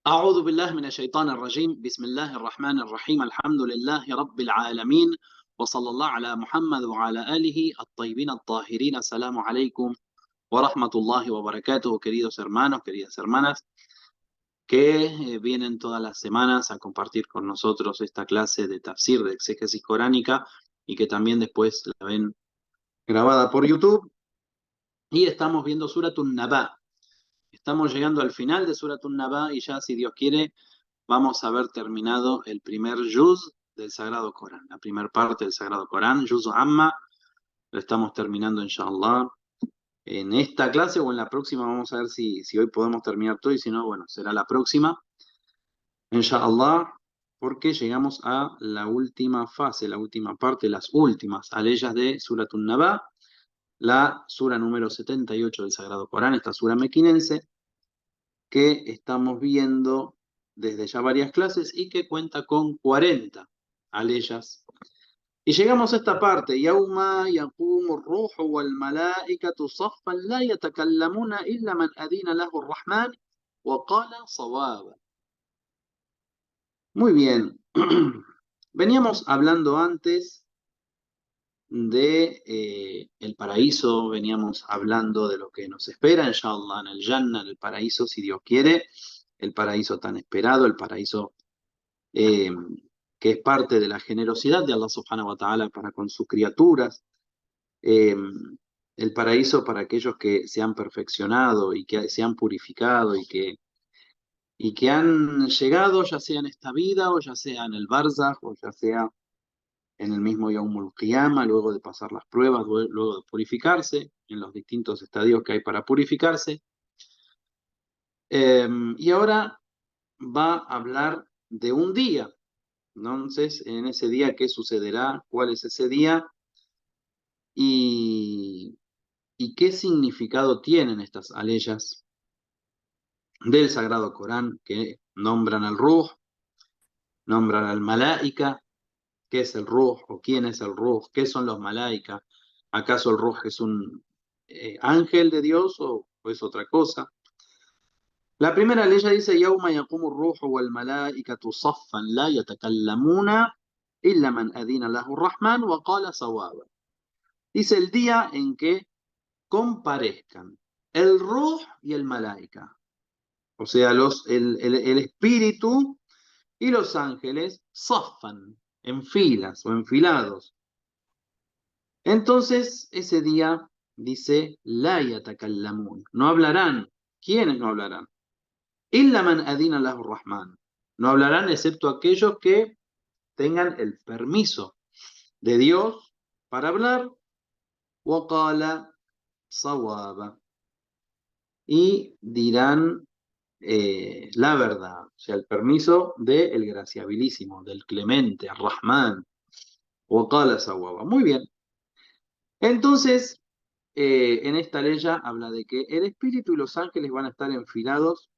أعوذ بالله من الشيطان الرجيم بسم الله الرحمن الرحيم الحمد لله رب العالمين وصلى الله على محمد وعلى آله الطيبين الطاهرين. السلام عليكم ورحمة الله وبركاته, queridos hermanos, queridas hermanas, que vienen todas las semanas a compartir con nosotros esta clase de tafsir, de exégesis coránica, y que también después la ven grabada por YouTube. Y estamos viendo Surat An-Naba. Estamos llegando al final de Surat An-Naba y ya, si Dios quiere, vamos a haber terminado el primer juz del Sagrado Corán, la primera parte del Sagrado Corán, Juz Amma. Lo estamos terminando, inshallah, en esta clase o en la próxima. Vamos a ver si hoy podemos terminar todo, y si no, bueno, será la próxima, inshallah, porque llegamos a la última fase, la última parte, las últimas aleyas de Surat An-Naba, la sura número 78 del Sagrado Corán, esta sura mequinense que estamos viendo desde ya varias clases y que cuenta con 40 aleyas. Y llegamos a esta parte: يَوْمَ يَقُومُ الرُّوحُ وَالْمَلَائِكَةُ صَفًّا لَا يَتَكَلَّمُونَ إِلَّا مَنْ أَذِنَ لَهُ الرَّحْمَنُ وَقَالَ صَوَابًا. Muy bien. Veníamos hablando antes de el paraíso, veníamos hablando de lo que nos espera, inshallah, en el Jannah, en el paraíso, si Dios quiere, el paraíso tan esperado, el paraíso eh, que es parte de la generosidad de Allah subhanahu wa ta'ala para con sus criaturas, eh, el paraíso para aquellos que se han perfeccionado y que se han purificado y que han llegado, ya sea en esta vida o ya sea en el Barzakh o ya sea en el mismo Yaumul Qiyama, luego de pasar las pruebas, luego de purificarse, en los distintos estadios que hay para purificarse. Y ahora va a hablar de un día. Entonces, en ese día, ¿qué sucederá? ¿Cuál es ese día? ¿Y, y qué significado tienen estas aleyas del Sagrado Corán que nombran al Ruh, nombran al Malaika? ¿Qué es el Ruh o quién es el Ruh? ¿Qué son los Malaika? ¿Acaso el Ruh es un ángel de Dios o es otra cosa? La primera ley dice: يَوْمَ يَقُومُ الرُّوحُ وَالْمَلَائِكَةُ صَفًّا لَا يَتَكَلَّمُونَ إِلَّا مَنْ أَذِنَ لَهُ الرَّحْمَنُ وَقَالَ صَوَابًا. Dice el día en que comparezcan el Ruh y el Malaika, o sea, el espíritu y los ángeles, saffan, en filas o enfilados. Entonces, ese día dice: la yatakallamun, no hablarán. ¿Quiénes no hablarán? Illa man adina lahu rahman, no hablarán excepto aquellos que tengan el permiso de Dios para hablar. Waqala sawaba, y dirán la verdad, o sea, el permiso del graciabilísimo, del clemente, Rahman. Waqala sawaba. Muy bien. Entonces, en esta ley ya habla de que el espíritu y los ángeles van a estar enfilados,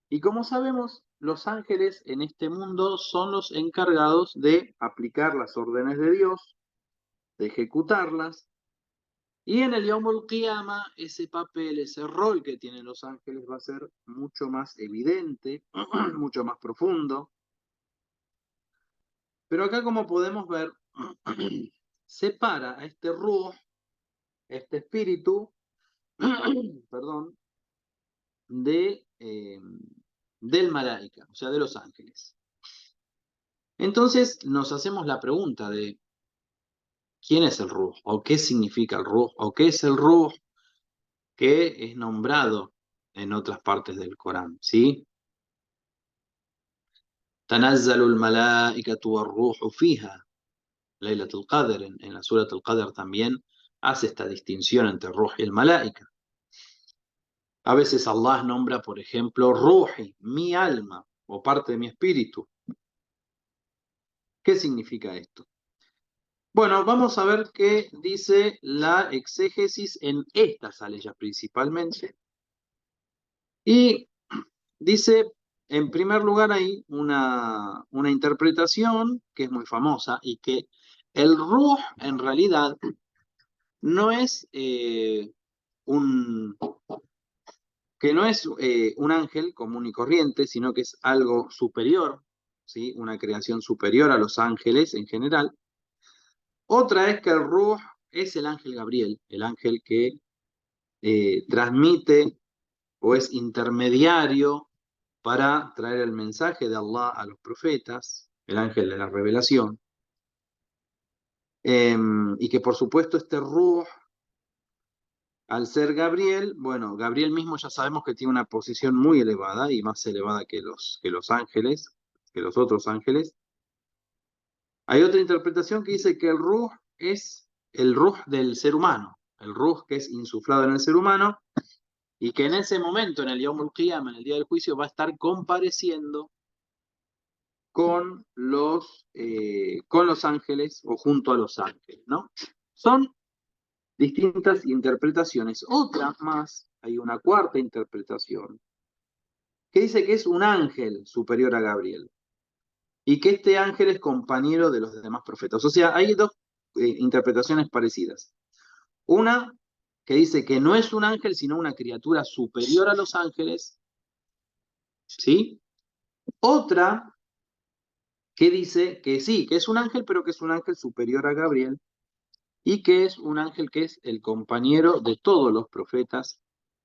y como sabemos, los ángeles en este mundo son los encargados de aplicar las órdenes de Dios, de ejecutarlas. Y en el Yawmul Qiyama, ese papel, ese rol que tienen los ángeles va a ser mucho más evidente, mucho más profundo. Pero acá, como podemos ver, separa a este ruh, este espíritu, perdón, del malaika, o sea, de los ángeles. Entonces nos hacemos la pregunta de ¿quién es el ruh? ¿O qué significa el ruh? ¿O qué es el ruh que es nombrado en otras partes del Corán? ¿Sí? تنزل الملائكة والروح فيها ليلة القدر. En la Surat al-Qadr también hace esta distinción entre ruh y el malaika. A veces Allah nombra, por ejemplo, ruhi, mi alma, o parte de mi espíritu. ¿Qué significa esto? Bueno, vamos a ver qué dice la exégesis en estas aleyas principalmente. Y dice, en primer lugar, hay una interpretación que es muy famosa, y que el ruh en realidad no es un que no es un ángel común y corriente, sino que es algo superior, ¿sí? Una creación superior a los ángeles en general. Otra es que el Ruh es el ángel Gabriel, el ángel que transmite o es intermediario para traer el mensaje de Allah a los profetas, el ángel de la revelación. Y que por supuesto este Ruh, al ser Gabriel, bueno, Gabriel mismo ya sabemos que tiene una posición muy elevada y más elevada que los ángeles, que los otros ángeles. Hay otra interpretación que dice que el Ruh es el Ruh del ser humano, el Ruh que es insuflado en el ser humano y que en ese momento, en el Yawm al-Qiyamah, en el día del juicio, va a estar compareciendo con los ángeles o junto a los ángeles, ¿no? Son distintas interpretaciones. Otra más, hay una cuarta interpretación, que dice que es un ángel superior a Gabriel y que este ángel es compañero de los demás profetas. O sea, hay dos interpretaciones parecidas. Una que dice que no es un ángel, sino una criatura superior a los ángeles, ¿sí? Otra que dice que sí, que es un ángel, pero que es un ángel superior a Gabriel y que es un ángel que es el compañero de todos los profetas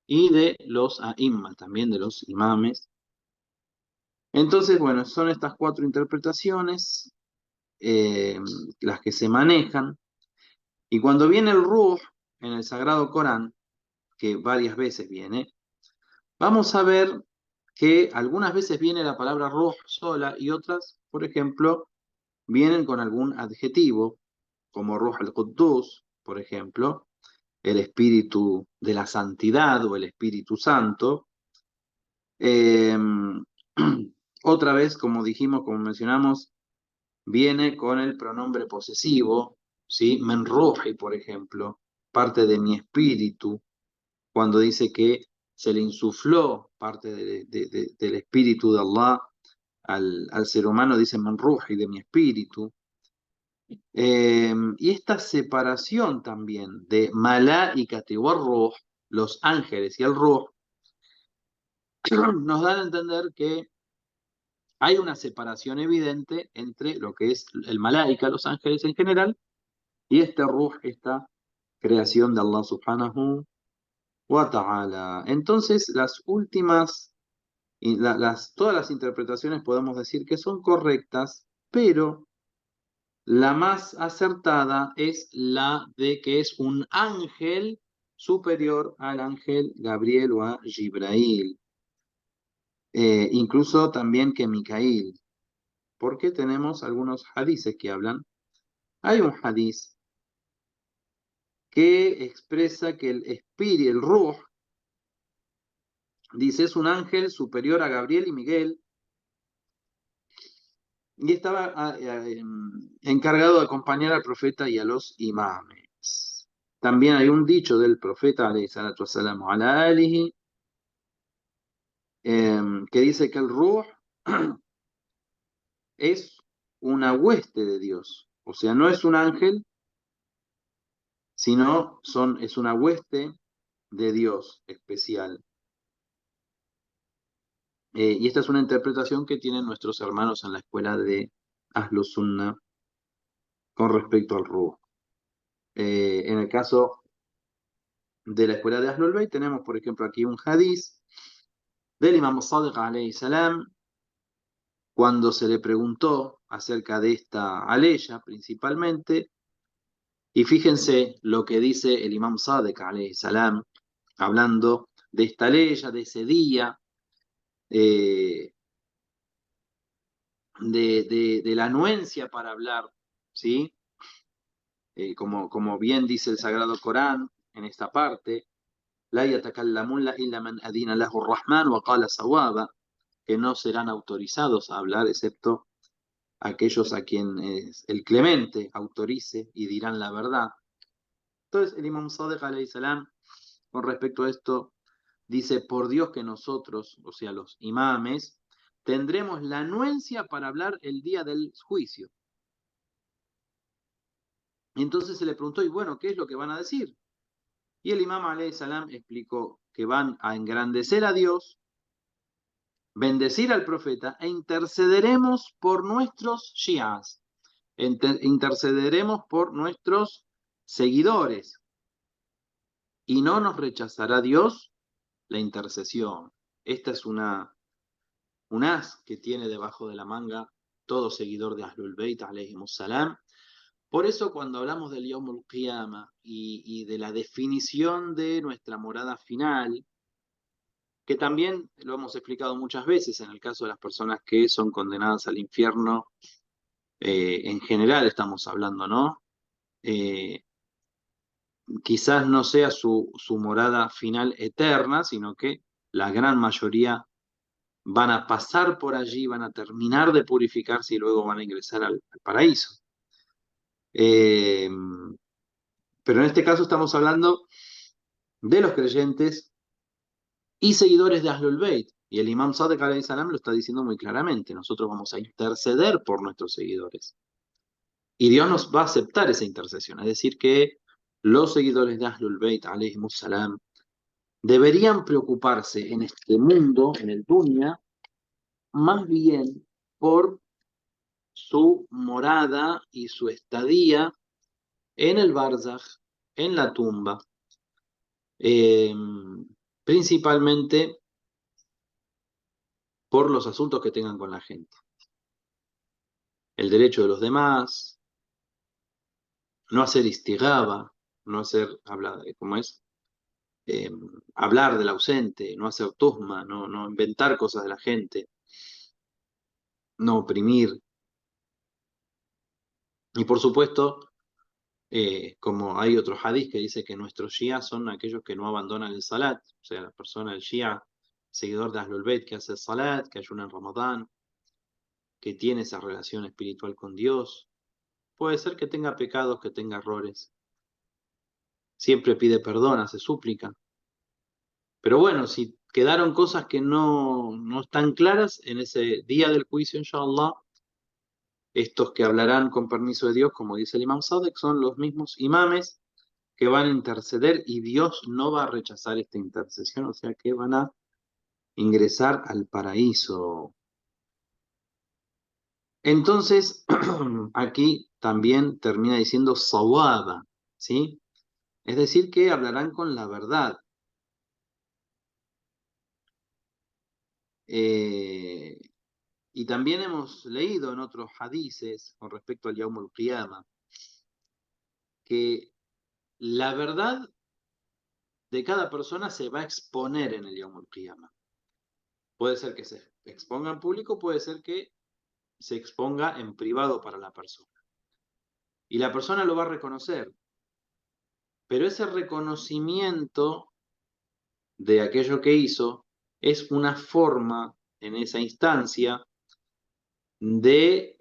y de los a'imma, también de los imames. Entonces, bueno, son estas cuatro interpretaciones eh, las que se manejan. Y cuando viene el Ruh en el Sagrado Corán, que varias veces viene, vamos a ver que algunas veces viene la palabra Ruh sola y otras, por ejemplo, vienen con algún adjetivo, como Ruh al-Quddus, por ejemplo, el espíritu de la santidad o el Espíritu Santo. Eh, otra vez, como dijimos, como mencionamos, viene con el pronombre posesivo, ¿sí? Men ruhi, por ejemplo, parte de mi espíritu, cuando dice que se le insufló parte del espíritu de Allah al ser humano, dice men ruhi, de mi espíritu. Y esta separación también de malaikati wa ruh, los ángeles y el ruh, nos dan a entender que hay una separación evidente entre lo que es el malaika, los ángeles en general, y este ruh, esta creación de Allah subhanahu wa ta'ala. Entonces, las últimas, todas las interpretaciones podemos decir que son correctas, pero la más acertada es la de que es un ángel superior al ángel Gabriel o a Jibrail, incluso también que Micail, porque tenemos algunos hadices que hablan. Hay un hadiz que expresa que el espíritu, el Ruh, dice, es un ángel superior a Gabriel y Miguel, y estaba encargado de acompañar al profeta y a los imames. También hay un dicho del profeta, alayhi salatu wassalamu ala alihi, que dice que el Ruh es una hueste de Dios. O sea, no es un ángel, sino es una hueste de Dios especial. Y esta es una interpretación que tienen nuestros hermanos en la escuela de Ahlus Sunnah con respecto al Ruh. En el caso de la escuela de Ahlul Bayt tenemos, por ejemplo, aquí un hadiz del Imam Sadiq alayhi salam, cuando se le preguntó acerca de esta aleya principalmente, y fíjense lo que dice el Imam Sadiq alayhi salam, hablando de esta aleya, de ese día, eh, de la anuencia para hablar, ¿sí? Como bien dice el Sagrado Corán en esta parte, la yatakallamuna illa man adina lahu ar-Rahman wa qala sawaba, que no serán autorizados a hablar excepto aquellos a quien el clemente autorice y dirán la verdad. Entonces el Imam Sadiq alayhi salam, con respecto a esto, dice, por Dios que nosotros, o sea, los imames, tendremos la anuencia para hablar el día del juicio. Y entonces se le preguntó, y bueno, ¿qué es lo que van a decir? Y el imam alayhi salam explicó que van a engrandecer a Dios, bendecir al profeta e intercederemos por nuestros shi'as, intercederemos por nuestros seguidores y no nos rechazará Dios la intercesión. Esta es un as que tiene debajo de la manga todo seguidor de Ahlul Bayt alayhimus salam. Por eso cuando hablamos del Yawmul Qiyamah y de la definición de nuestra morada final, que también lo hemos explicado muchas veces en el caso de las personas que son condenadas al infierno, en general estamos hablando, ¿no? Eh, Quizás no sea su morada final eterna, sino que la gran mayoría van a pasar por allí, van a terminar de purificarse y luego van a ingresar al paraíso. Eh, pero en este caso estamos hablando de los creyentes y seguidores de Ahlul Bayt. Y el Imam Sadiq alayhi salam lo está diciendo muy claramente. Nosotros vamos a interceder por nuestros seguidores. Y Dios nos va a aceptar esa intercesión. Es decir, que los seguidores de Ahlul Bayt alayhimus salam deberían preocuparse en este mundo, en el dunya, más bien por su morada y su estadía en el barzakh, en la tumba, eh, principalmente por los asuntos que tengan con la gente. El derecho de los demás, no hacer istigaba, no hacer, ¿cómo es? Eh, hablar del ausente, no hacer tusma, no inventar cosas de la gente, no oprimir. Y por supuesto, como hay otro hadith que dice que nuestros shia son aquellos que no abandonan el salat, o sea, la persona, el shia, seguidor de Ahlul Bayt, que hace el salat, que ayuna en Ramadán, que tiene esa relación espiritual con Dios. Puede ser que tenga pecados, que tenga errores. Siempre pide perdón, hace súplica. Pero bueno, si quedaron cosas que no están claras en ese día del juicio, inshallah, estos que hablarán con permiso de Dios, como dice el Imam Sadek, son los mismos imames que van a interceder y Dios no va a rechazar esta intercesión, o sea que van a ingresar al paraíso. Entonces, aquí también termina diciendo sawaba, ¿sí? Es decir, que hablarán con la verdad. Eh, y también hemos leído en otros hadices con respecto al Yawmul Qiyamah que la verdad de cada persona se va a exponer en el Yawmul Qiyamah. Puede ser que se exponga en público, puede ser que se exponga en privado para la persona. Y la persona lo va a reconocer. Pero ese reconocimiento de aquello que hizo es una forma en esa instancia de,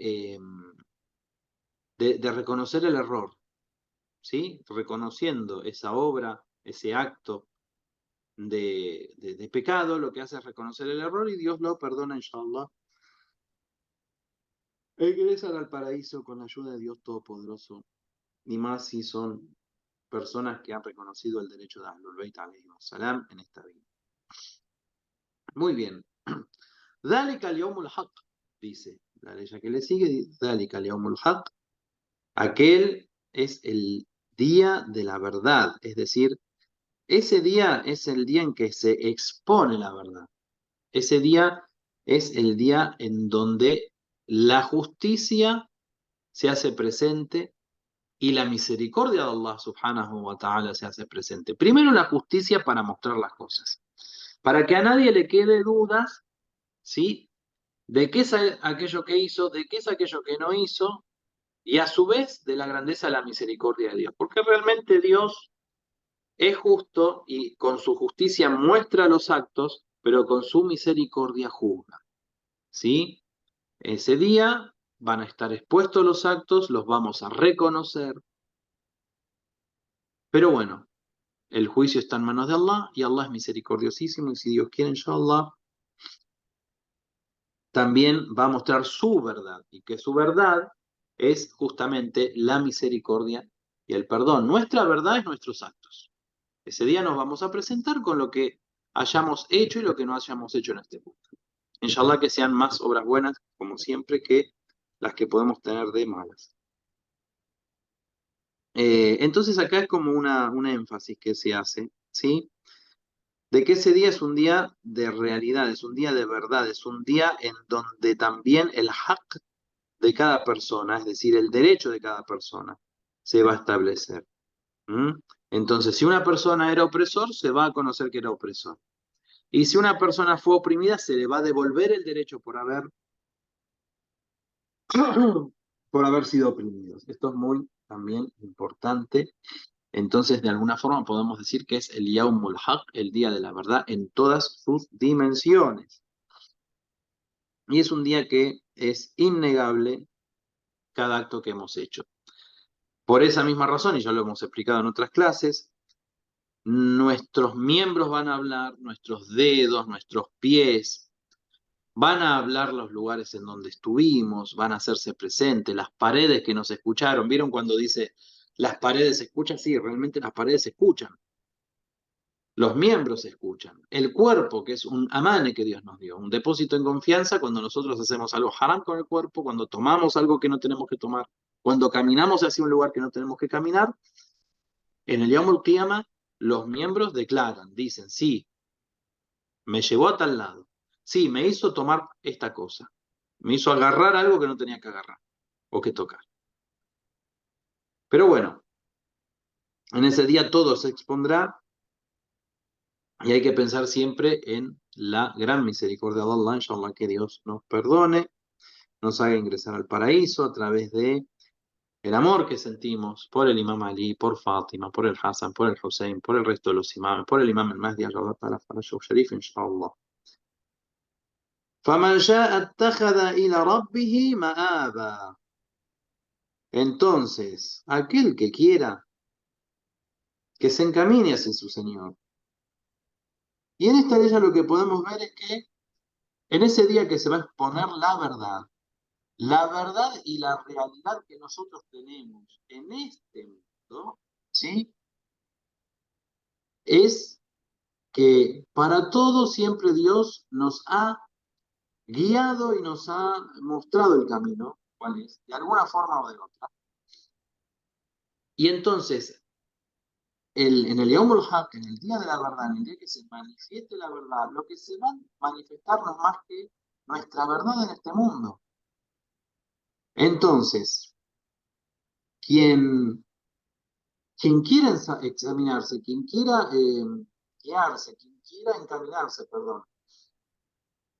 de reconocer el error, ¿sí? Reconociendo esa obra, ese acto de pecado, lo que hace es reconocer el error y Dios lo perdona, inshallah. E ingresan al paraíso con la ayuda de Dios Todopoderoso, ni más si son personas que han reconocido el derecho de Ahlul Bayt alayhimus salam en esta vida. Muy bien. ذلك اليوم الحق, dice la ley que le sigue, ذلك اليوم الحق, aquel es el día de la verdad, es decir, ese día es el día en que se expone la verdad. Ese día es el día en donde la justicia se hace presente y la misericordia de Allah subhanahu wa ta'ala se hace presente. Primero la justicia para mostrar las cosas, para que a nadie le quede dudas, ¿sí? De qué es aquello que hizo, de qué es aquello que no hizo, y a su vez de la grandeza de la misericordia de Dios. Porque realmente Dios es justo y con su justicia muestra los actos, pero con su misericordia juzga. ¿Sí? Ese día van a estar expuestos los actos, los vamos a reconocer, pero bueno, el juicio está en manos de Allah y Allah es misericordiosísimo y si Dios quiere, inshallah, también va a mostrar su verdad y que su verdad es justamente la misericordia y el perdón. Nuestra verdad es nuestros actos. Ese día nos vamos a presentar con lo que hayamos hecho y lo que no hayamos hecho en este mundo. Inshallah que sean más obras buenas, como siempre, que las que podemos tener de malas. Entonces acá es como una énfasis que se hace, ¿sí? De que ese día es un día de realidad, es un día de verdad, es un día en donde también el haq de cada persona, es decir, el derecho de cada persona, se va a establecer. ¿Mm? Entonces, si una persona era opresor, se va a conocer que era opresor. Y si una persona fue oprimida, se le va a devolver el derecho por haber sido oprimidos. Esto es muy también importante. Entonces, de alguna forma podemos decir que es el Yaumul Haq, el día de la verdad, en todas sus dimensiones. Y es un día que es innegable cada acto que hemos hecho. Por esa misma razón, y ya lo hemos explicado en otras clases, nuestros miembros van a hablar, nuestros dedos, nuestros pies, van a hablar los lugares en donde estuvimos, van a hacerse presentes, las paredes que nos escucharon. ¿Vieron cuando dice las paredes se escuchan? Sí, realmente las paredes se escuchan. Los miembros se escuchan. El cuerpo, que es un amane que Dios nos dio, un depósito en confianza cuando nosotros hacemos algo haram con el cuerpo, cuando tomamos algo que no tenemos que tomar, cuando caminamos hacia un lugar que no tenemos que caminar. En el Yom Qiyamah, los miembros declaran, dicen, sí, me llevó a tal lado, sí, me hizo tomar esta cosa, me hizo agarrar algo que no tenía que agarrar o que tocar. Pero bueno, en ese día todo se expondrá y hay que pensar siempre en la gran misericordia de Allah, inshallah, que Dios nos perdone, nos haga ingresar al paraíso a través de el amor que sentimos por el Imam Ali, por Fátima, por el Hassan, por el Hussein, por el resto de los imames, por el Imam al-Mahdi, para Faraj Sharif, inshallah. فمن شاء اتخذ إلى ربه مآبا. Entonces, aquel que quiera, que se encamine hacia su Señor. Y en esta ley lo que podemos ver es que en ese día que se va a exponer la verdad y la realidad que nosotros tenemos en este mundo, ¿sí? Es que para todo siempre Dios nos ha guiado y nos ha mostrado el camino, ¿cuál es? De alguna forma o de otra. Y entonces, en el Yom Haq, en el día de la verdad, en el día que se manifieste la verdad, lo que se va a manifestar no es más que nuestra verdad en este mundo. Entonces, quien, quien quiera examinarse, quien quiera guiarse, quien quiera encaminarse, perdón,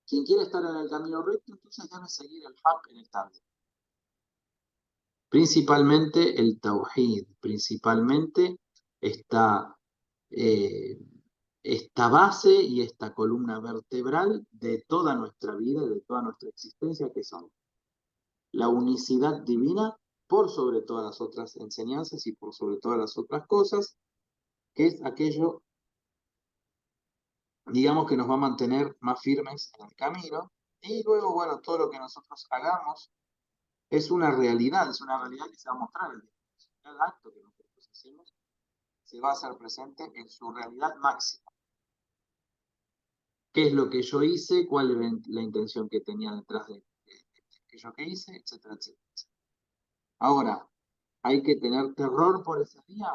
quien quiera estar en el camino recto, entonces debe seguir el Haq en el tarde. Principalmente el Tawhid, principalmente esta eh, esta base y esta columna vertebral de toda nuestra vida, de toda nuestra existencia, que son la unicidad divina por sobre todas las otras enseñanzas y por sobre todas las otras cosas, que es aquello, digamos, que nos va a mantener más firmes en el camino. Y luego, bueno, todo lo que nosotros hagamos es una realidad que se va a mostrar el día. Cada acto que nosotros hacemos se va a hacer presente en su realidad máxima. ¿Qué es lo que yo hice? ¿Cuál era la intención que tenía detrás de aquello que hice? Etcétera, etcétera. Ahora, ¿hay que tener terror por ese día?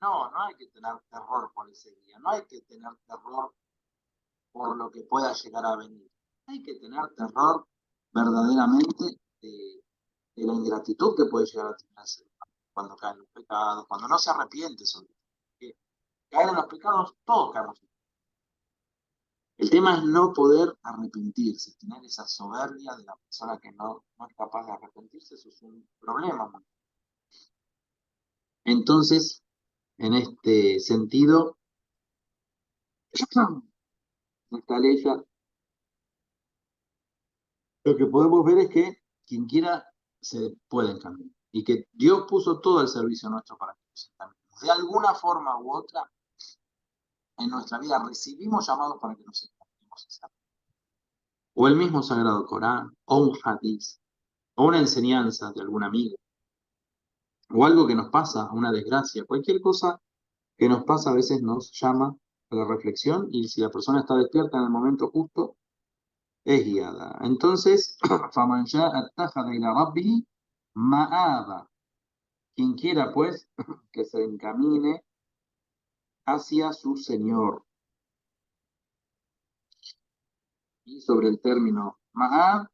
No, no hay que tener terror por ese día. No hay que tener terror por lo que pueda llegar a venir. Hay que tener terror verdaderamente de la ingratitud que puede llegar a tener cuando caen los pecados, cuando no se arrepiente sobre eso. Porque caer en los pecados, todos caemos. El tema es no poder arrepentirse, tener esa soberbia de la persona que no es capaz de arrepentirse, eso es un problema. Entonces, en este sentido, esta ley, lo que podemos ver es que quien quiera se puede encaminar y que Dios puso todo al servicio nuestro para que nos encaminemos. De alguna forma u otra, en nuestra vida recibimos llamados para que nos encaminemos. O el mismo Sagrado Corán, o un hadith, o una enseñanza de algún amigo, o algo que nos pasa, una desgracia, cualquier cosa que nos pasa a veces nos llama a la reflexión y si la persona está despierta en el momento justo, es guiada. Entonces, فَمَنْ شَاءَ اتَّخَذَ إِلَى رَبِّهِ مَآبًا. Quien quiera, pues, que se encamine hacia su Señor. Y sobre el término Ma'ab,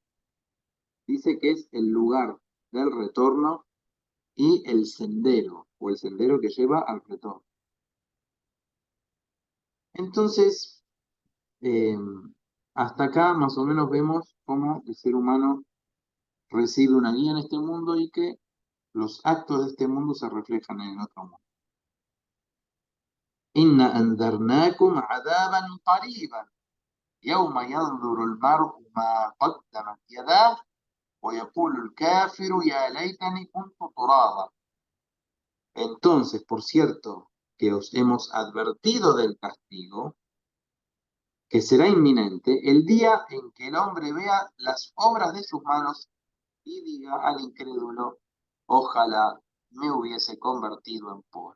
dice que es el lugar del retorno y el sendero, o el sendero que lleva al retorno. Entonces, eh, hasta acá más o menos vemos cómo el ser humano recibe una guía en este mundo y que los actos de este mundo se reflejan en el otro mundo. إِنَّا أَنذَرْنَاكُمْ عَذَابًا قَرِيبًا يَوْمَ يَنْظُرُ الْمَرْءُ مَا قَدَّمَتْ يَدَاهُ وَيَقُولُ الْكَافِرُ يَا لَيْتَنِي كُنْتُ تُرَابًا. Entonces, por cierto, que os hemos advertido del castigo, que será inminente, el día en que el hombre vea las obras de sus manos y diga al incrédulo, ojalá me hubiese convertido en polvo.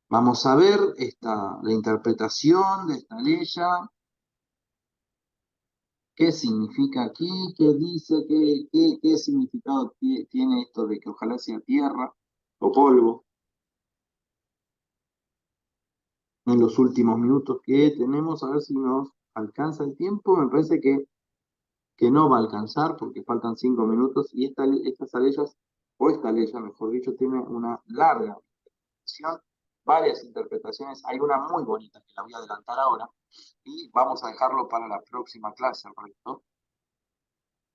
Vamos a ver la interpretación de esta ley, qué significa aquí, qué dice, qué significado tiene esto de que ojalá sea tierra o polvo. En los últimos minutos que tenemos, a ver si nos alcanza el tiempo. Me parece que no va a alcanzar porque faltan 5 minutos y estas aleyas, o esta aleya, mejor dicho, tiene una larga interpretación, varias interpretaciones. Hay una muy bonita que la voy a adelantar ahora y vamos a dejarlo para la próxima clase, el resto,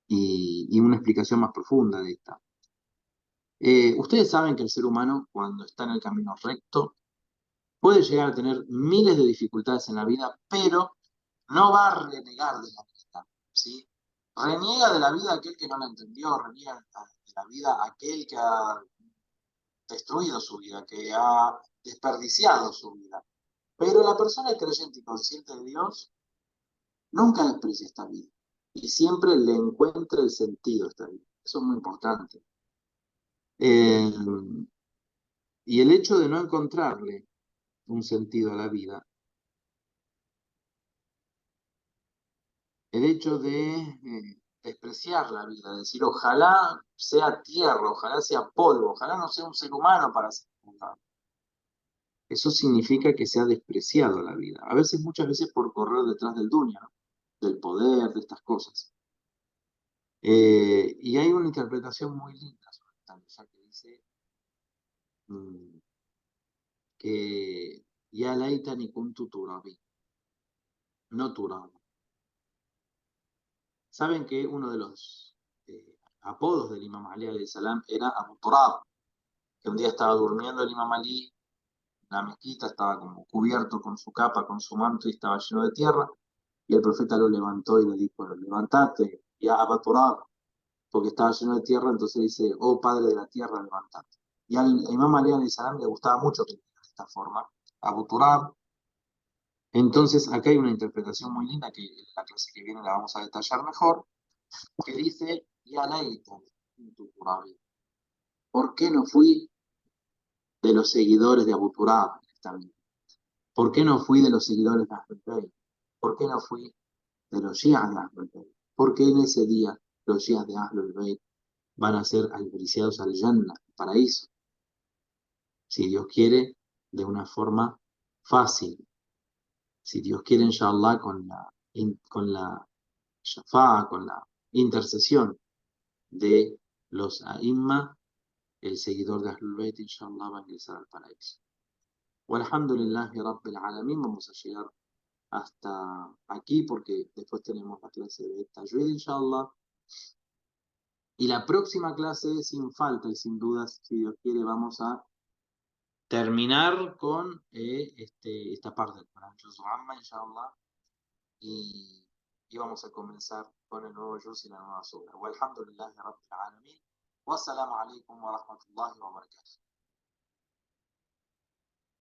y una explicación más profunda de esta. Ustedes saben que el ser humano, cuando está en el camino recto, puede llegar a tener miles de dificultades en la vida, pero no va a renegar de la vida, ¿sí? Reniega de la vida aquel que no la entendió, reniega de la vida aquel que ha destruido su vida, que ha desperdiciado su vida. Pero la persona creyente y consciente de Dios nunca desprecia esta vida y siempre le encuentra el sentido a esta vida. Eso es muy importante. Eh, y el hecho de no encontrarle un sentido a la vida, el hecho de despreciar la vida, decir ojalá sea tierra, ojalá sea polvo, ojalá no sea un ser humano para ser juzgado. Eso significa que se ha despreciado la vida. A veces, muchas veces por correr detrás del dunya, ¿no? Del poder, de estas cosas. Y hay una interpretación muy linda sobre esta misa que dice mm, que ya laitani kuntu turabi, no turab. Saben que uno de los apodos del Imam Ali alayhi salam era Abu Turab, que un día estaba durmiendo el Imam Ali en la mezquita, estaba como cubierto con su capa, con su manto y estaba lleno de tierra, y el profeta lo levantó y le dijo, levantate, ya Abu Turab, porque estaba lleno de tierra, entonces dice, oh padre de la tierra, levantate. Y al Imam Ali alayhi salam le gustaba mucho que le diga de esta forma, Abu Turab. Entonces acá hay una interpretación muy linda que en la clase que viene la vamos a detallar mejor, que dice, ya laita, ¿por qué no fui de los seguidores de Abu Turab esta vida? ¿Por qué no fui de los seguidores de Ahlul Bayt? ¿Por qué no fui de los Shi'as de Ahlul Bayt? Porque en ese día los Shi'as de Ahlul Bayt van a ser albriciados al Jannah, al paraíso, si Dios quiere, de una forma fácil. Si Dios quiere, inshallah, con la shafa'a, con la intercesión de los a'imma, el seguidor de Ahlul Bayt, inshallah, va a ingresar al paraíso. Walhamdulillahi Rabbil Alamin, vamos a llegar hasta aquí porque después tenemos la clase de Tajwid, inshallah. Y la próxima clase, sin falta y sin dudas, si Dios quiere, vamos a terminar con esta parte del Corán, Juz Amma, inshallah, y vamos a comenzar con el nuevo Juz y la nueva Sura. Walhamdulillahi Rabbil Alamin. Wassalamu alaikum wa rahmatullahi wa barakatuh.